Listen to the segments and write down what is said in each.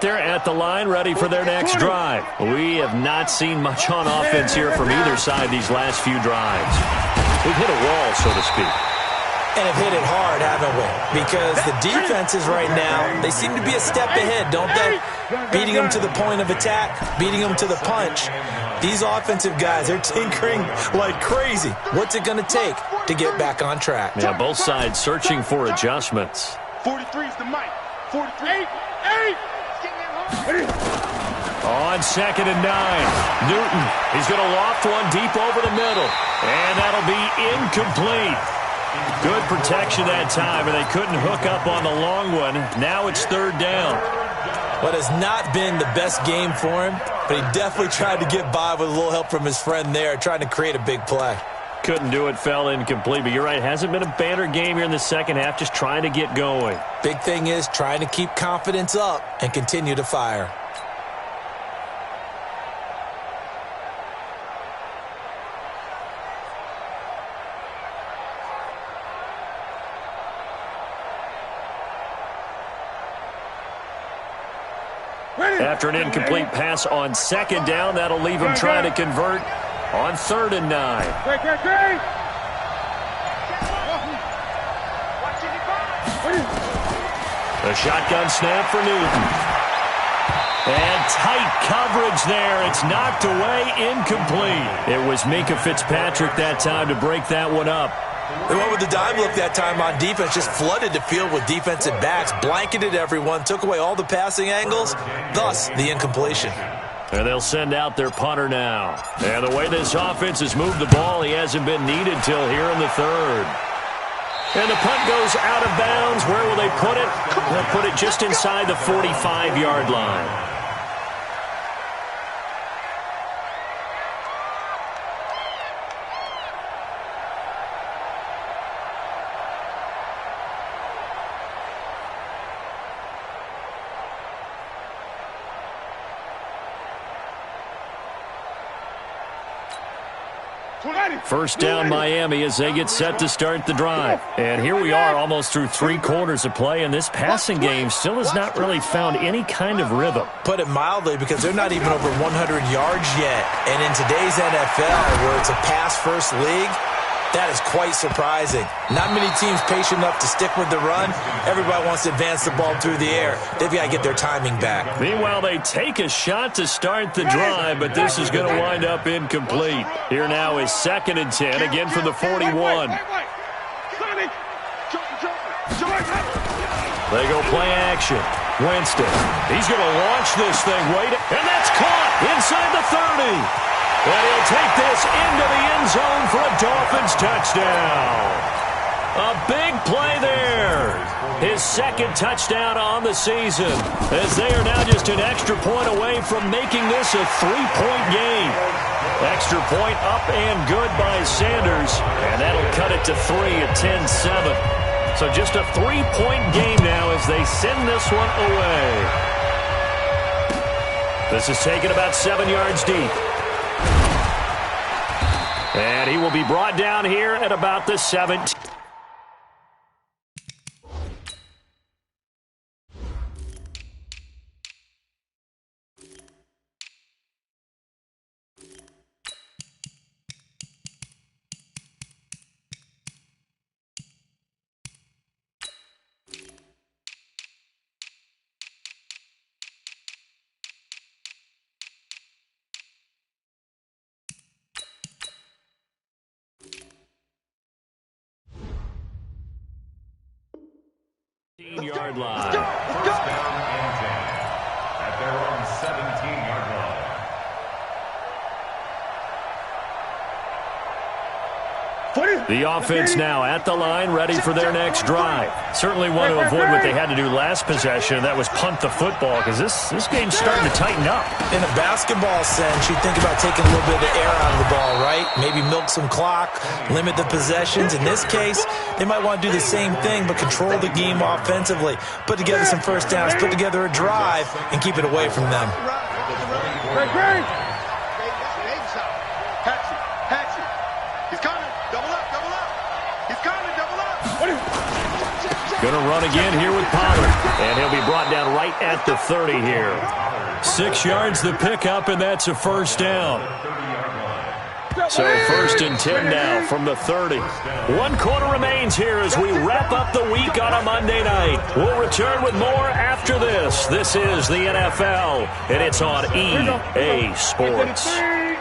They're at the line, ready for their next drive. We have not seen much on offense here from either side these last few drives. We've hit a wall, so to speak. And have hit it hard, haven't we? Because the defenses right now, they seem to be a step ahead, don't they? Beating them to the point of attack, beating them to the punch. These offensive guys, they're tinkering like crazy. What's it going to take to get back on track? Yeah, both sides searching for adjustments. 43 is the mic. 43. 8. On 2nd and 9, Newton. He's going to loft one deep over the middle. And that'll be incomplete. Good protection that time, and they couldn't hook up on the long one. Now it's 3rd down. What has not been the best game for him, but he definitely tried to get by with a little help from his friend there, trying to create a big play. Couldn't do it, fell incomplete. But you're right, hasn't been a banner game here in the second half, just trying to get going. Big thing is trying to keep confidence up and continue to fire. After an incomplete pass on 2nd down, that'll leave him trying to convert on 3rd and 9. A shotgun snap for Newton. And tight coverage there. It's knocked away, incomplete. It was Minkah Fitzpatrick that time to break that one up. They went with the dime look that time on defense, just flooded the field with defensive backs, blanketed everyone, took away all the passing angles, thus the incompletion. And they'll send out their punter now. And the way this offense has moved the ball, he hasn't been needed till here in the 3rd. And the punt goes out of bounds. Where will they put it? They'll put it just inside the 45-yard line. First down, Miami, as they get set to start the drive. And here we are almost through 3 quarters of play, and this passing game still has not really found any kind of rhythm. Put it mildly, because they're not even over 100 yards yet. And in today's NFL, where it's a pass-first league, that is quite surprising. Not many teams patient enough to stick with the run. Everybody wants to advance the ball through the air. They've got to get their timing back. Meanwhile, they take a shot to start the drive, but this is going to wind up incomplete. Here now is 2nd and 10, again from the 41. They go play action. Winston. He's going to launch this thing. And that's caught inside the 30. And he'll take this into the end zone for a Dolphins touchdown. A big play there. His 2nd touchdown on the season, as they are now just an extra point away from making this a 3-point game. Extra point up and good by Sanders, and that'll cut it to 3 at 10-7. So just a 3-point game now as they send this one away. This is taken about 7 yards deep. And he will be brought down here at about the 17. Yard line. First down and 10 at their own 17-yard line. The offense now at the line, ready for their next drive. Certainly want to avoid what they had to do last possession, and that was punt the football, because this game's starting to tighten up. In a basketball sense, you think about taking a little bit of the air out of the ball, right? Maybe milk some clock, limit the possessions. In this case, they might want to do the same thing, but control the game offensively. Put together some first downs, put together a drive, and keep it away from them. Going to run again here with Pollard. And he'll be brought down right at the 30 here. 6 yards the pickup, and that's a first down. So 1st and 10 now from the 30. 1 quarter remains here as we wrap up the week on a Monday night. We'll return with more after this. This is the NFL, and it's on EA Sports.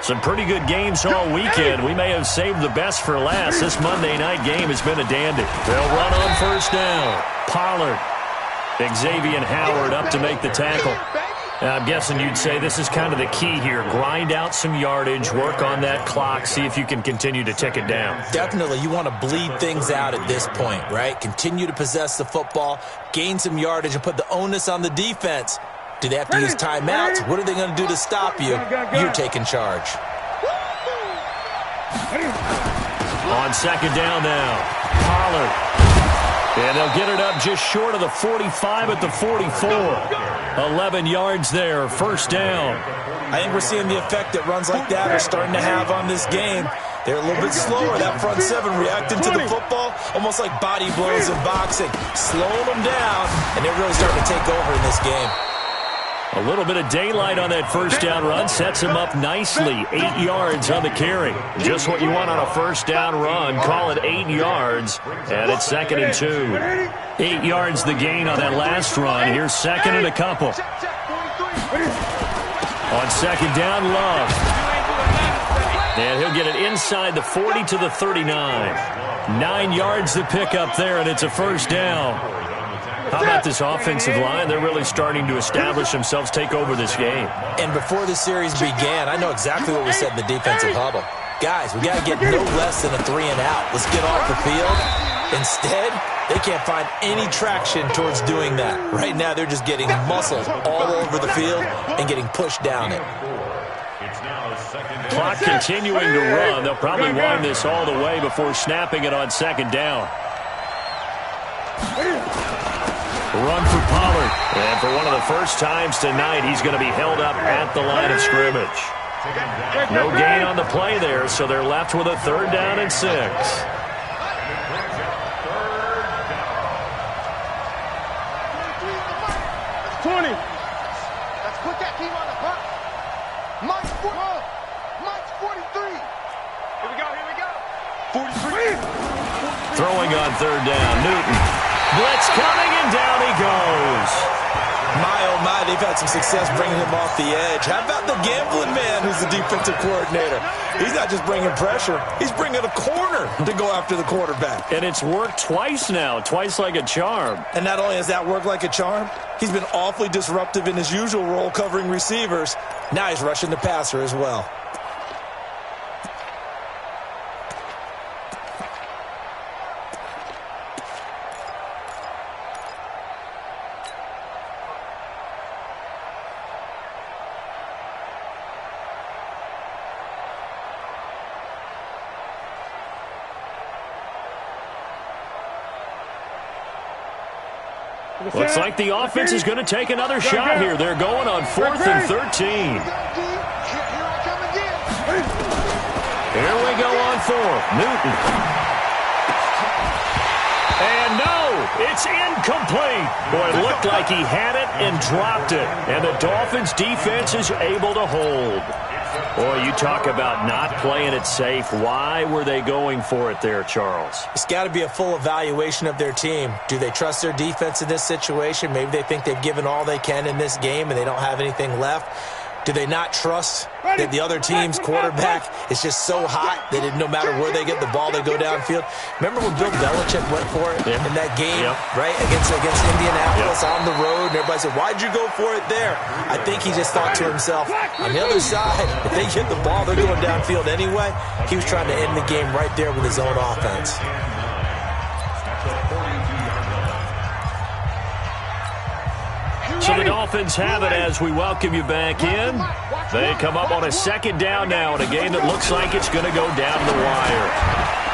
Some pretty good games all weekend. We may have saved the best for last. This Monday night game has been a dandy. They'll run on first down. Pollard. Xavier Howard up to make the tackle. I'm guessing you'd say this is kind of the key here. Grind out some yardage, work on that clock, see if you can continue to tick it down. Definitely. You want to bleed things out at this point, right? Continue to possess the football, gain some yardage, and put the onus on the defense. Do they have to use timeouts? What are they going to do to stop you? You're taking charge. On second down now, Pollard. And they'll get it up just short of the 45 at the 44. 11 yards there, first down. I think we're seeing the effect that runs like that are starting to have on this game. They're a little bit slower, that front seven, reacting to the football, almost like body blows in boxing. Slowing them down, and they're really starting to take over in this game. A little bit of daylight on that first down run sets him up nicely. 8 yards on the carry. Just what you want on a first down run. Call it 8 yards, and it's 2nd and 2. 8 yards the gain on that last run. Here's 2nd and a couple. On second down, Love. And he'll get it inside the 40 to the 39. 9 yards to pick up there, and it's a first down. How about this offensive line? They're really starting to establish themselves, take over this game. And before the series began, I know exactly what we said in the defensive huddle. Guys, we got to get no less than a 3 and out. Let's get off the field. Instead, they can't find any traction towards doing that. Right now, they're just getting muscled all over the field and getting pushed down it. Clock continuing to run. They'll probably wind this all the way before snapping it on second down. Run for Pollard. And for one of the first times tonight, he's going to be held up at the line of scrimmage. No gain on the play there, so they're left with a 3rd down and 6. 20. Let's put that team on the clock. Mike's 43. Here we go. 43. Throwing on 3rd down, Newton. Blitz coming, and down he goes. My, oh my, they've had some success bringing him off the edge. How about the gambling man who's the defensive coordinator? He's not just bringing pressure. He's bringing a corner to go after the quarterback. And it's worked twice now, twice like a charm. And not only has that worked like a charm, he's been awfully disruptive in his usual role covering receivers. Now he's rushing the passer as well. Looks like the offense is going to take another shot here. They're going on 4th and 13. Here we go on 4th. Newton. And no, it's incomplete. Boy, it looked like he had it and dropped it. And the Dolphins' defense is able to hold. Boy, you talk about not playing it safe. Why were they going for it there, Charles? It's got to be a full evaluation of their team. Do they trust their defense in this situation? Maybe they think they've given all they can in this game and they don't have anything left. Do they not trust that the other team's quarterback is just so hot that no matter where they get the ball, they go downfield? Remember when Bill Belichick went for it in that game, right, against Indianapolis on the road, and everybody said, why'd you go for it there? I think he just thought to himself, on the other side, if they get the ball, they're going downfield anyway. He was trying to end the game right there with his own offense. So the Dolphins have it as we welcome you back in. They come up on a 2nd down now in a game that looks like it's going to go down the wire.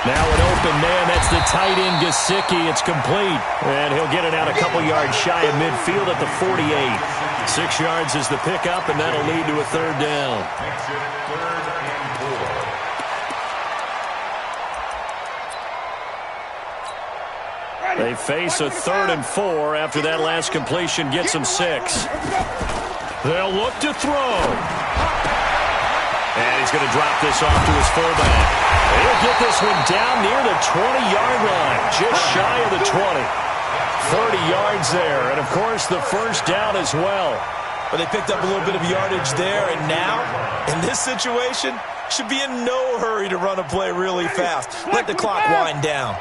Now an open man, that's the tight end Gesicki. It's complete, and he'll get it out a couple yards shy of midfield at the 48. 6 yards is the pickup, and that'll lead to a 3rd down. They face a 3rd and 4 after that last completion gets them 6. They'll look to throw. And he's going to drop this off to his fullback. He'll get this one down near the 20-yard line, just shy of the 20. 30 yards there, and of course the first down as well. But they picked up a little bit of yardage there, and now, in this situation, should be in no hurry to run a play really fast. Let the clock wind down.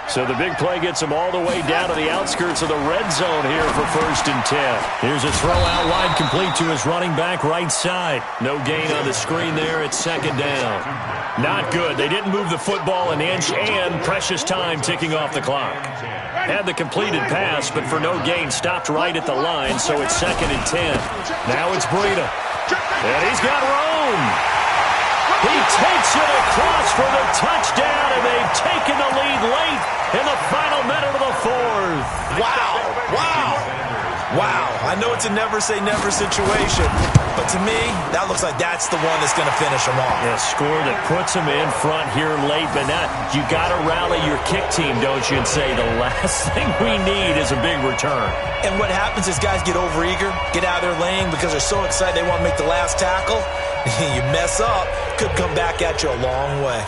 So the big play gets him all the way down to the outskirts of the red zone here for 1st and 10. Here's a throw out wide complete to his running back right side. No gain on the screen there. It's 2nd down. Not good. They didn't move the football an inch, and precious time ticking off the clock. Had the completed pass, but for no gain, stopped right at the line, so it's 2nd and 10. Now it's Breida. And he's got room. He takes it across for the touchdown, and they've taken the lead late in the final minute of the 4th. Wow. Wow. I know it's a never-say-never situation, but to me, that looks like that's the one that's going to finish them off. A score that puts them in front here late, but now you got to rally your kick team, don't you, and say the last thing we need is a big return. And what happens is guys get overeager, get out of their lane because they're so excited they want to make the last tackle. You mess up, could come back at you a long way.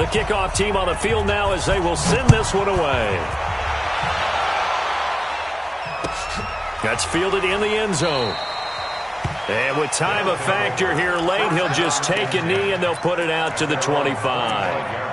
The kickoff team on the field now as they will send this one away. That's fielded in the end zone. And with time a factor here late, he'll just take a knee and they'll put it out to the 25.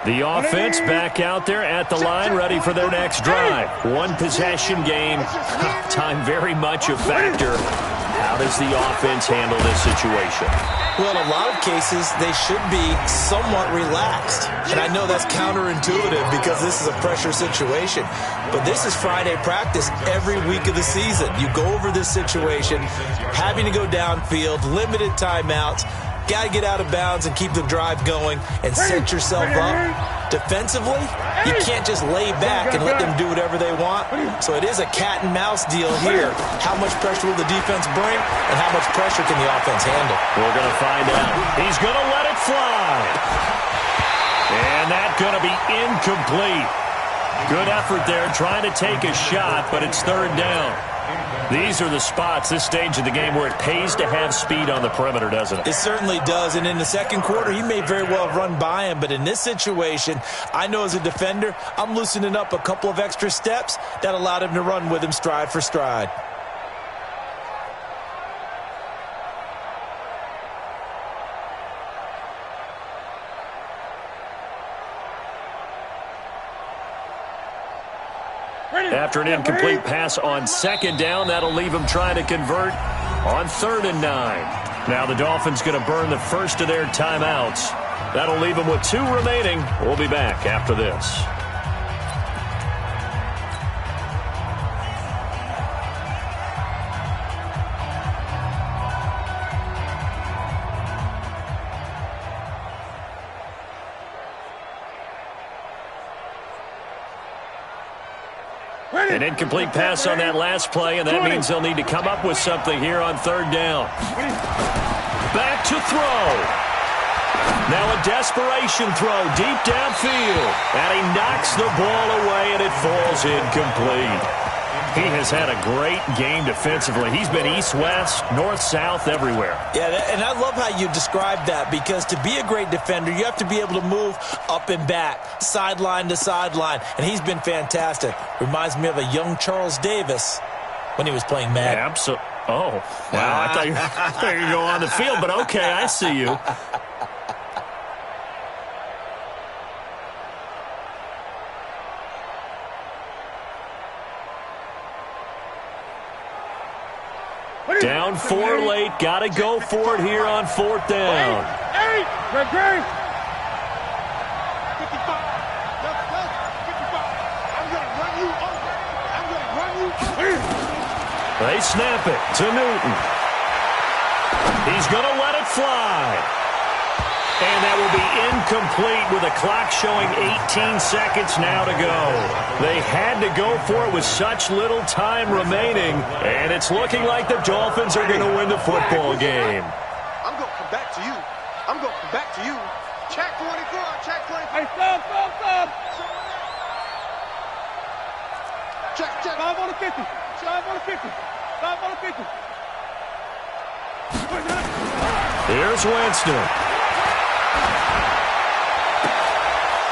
The offense back out there at the line, ready for their next drive. One possession game. Time very much a factor. How does the offense handle this situation? Well, in a lot of cases, they should be somewhat relaxed. And I know that's counterintuitive because this is a pressure situation. But this is Friday practice every week of the season. You go over this situation, having to go downfield, limited timeouts. Got to get out of bounds and keep the drive going and set yourself up. Defensively, you can't just lay back and let them do whatever they want. So it is a cat and mouse deal here. How much pressure will the defense bring and how much pressure can the offense handle? We're going to find out. He's going to let it fly. And that's going to be incomplete. Good effort there trying to take a shot, but it's 3rd down. These are the spots, this stage of the game, where it pays to have speed on the perimeter, doesn't it? It certainly does, and in the second quarter, he may very well have run by him, but in this situation, I know as a defender, I'm loosening up a couple of extra steps that allowed him to run with him stride for stride. After an incomplete pass on 2nd down, that'll leave him trying to convert on 3rd and 9. Now the Dolphins going to burn the first of their timeouts. That'll leave them with 2 remaining. We'll be back after this. An incomplete pass on that last play, and that means they'll need to come up with something here on 3rd down. Back to throw. Now a desperation throw deep downfield. And he knocks the ball away, and it falls incomplete. He has had a great game defensively. He's been east-west, north-south, everywhere. Yeah, and I love how you described that because to be a great defender, you have to be able to move up and back, sideline to sideline, and he's been fantastic. Reminds me of a young Charles Davis when he was playing Madden. Absolutely. Oh, wow. I thought you were going to go on the field, but okay, I see you. Down 4 late. Got to go for it here on 4th down. 55. Let's go. 55. I'm going to run you over. I'm going to run you over. They snap it to Newton. He's going to let it fly. And that will be incomplete with the clock showing 18 seconds now to go. They had to go for it with such little time remaining, and it's looking like the Dolphins are going to win the football game. I'm going to come back to you. I'm going to come back to you. Check 24. Check 24. Hey, stop. Check. 5 on the 50. 5 on the 50. 5 on the 50. Here's Winston.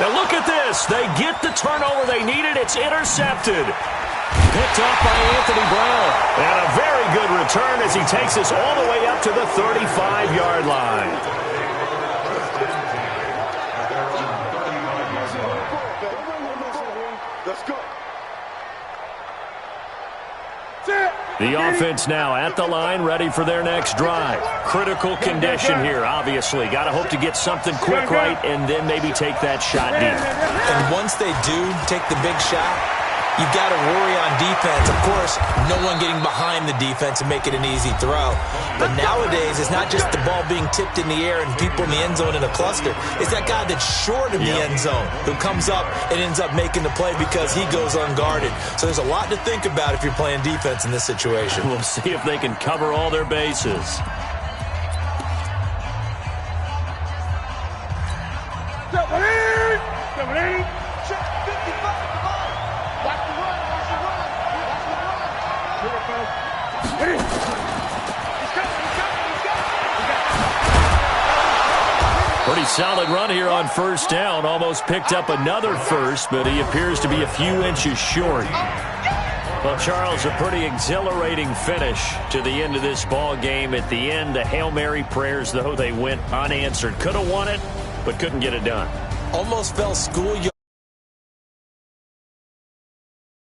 Now look at this. They get the turnover they needed. It's intercepted. Picked off by Anthony Brown. And a very good return as he takes us all the way up to the 35-yard line. Let's go. The offense now at the line, ready for their next drive. Critical condition here, obviously. Got to hope to get something quick right and then maybe take that shot deep. And once they do take the big shot, you've got to worry on defense. Of course, no one getting behind the defense and make it an easy throw. But nowadays, it's not just the ball being tipped in the air and people in the end zone in a cluster. It's that guy that's short of the end zone who comes up and ends up making the play because he goes unguarded. So there's a lot to think about if you're playing defense in this situation. We'll see if they can cover all their bases. Pretty solid run here on first down. Almost picked up another first, but he appears to be a few inches short. Well, Charles, a pretty exhilarating finish to the end of this ball game. At the end, the Hail Mary prayers, though, they went unanswered. Could have won it, but couldn't get it done. Almost fell schoolyard.